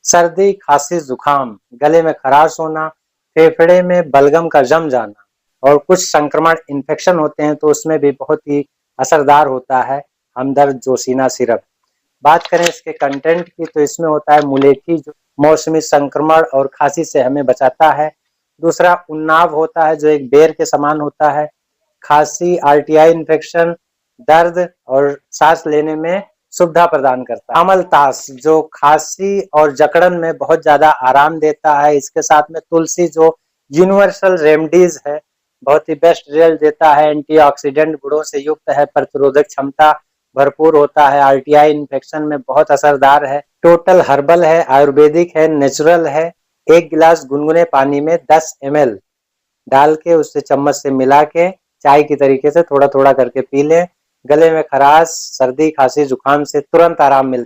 सर्दी, खांसी, जुकाम, गले में खराश होना, फेफड़े में बलगम का जम जाना और कुछ संक्रमण इन्फेक्शन होते हैं तो उसमें भी बहुत ही असरदार होता है हमदर्द जोशीना सिरप। बात करें इसके कंटेंट की तो इसमें होता है मुलेठी जो मौसमी संक्रमण और खांसी से हमें बचाता है। दूसरा उन्नाव होता है जो एक बेर के समान होता है। खांसी, आरटीआई इन्फेक्शन, दर्द और सांस लेने में सुविधा प्रदान करता है। अमलतास जो खांसी और जकड़न में बहुत ज्यादा आराम देता है। इसके साथ में तुलसी जो यूनिवर्सल रेमेडीज है, बहुत ही बेस्ट रिजल्ट देता है। एंटीऑक्सीडेंट गुणों से युक्त है, प्रतिरोधक क्षमता भरपूर होता है, आरटीआई इन्फेक्शन में बहुत असरदार है, टोटल हर्बल है, आयुर्वेदिक है, नेचुरल है। एक गिलास गुनगुने पानी में 10 ml डाल के उससे चम्मच से मिला के चाय की तरीके से थोड़ा थोड़ा करके पी लें। गले में खराश, सर्दी, खांसी, जुकाम से तुरंत आराम मिलता है।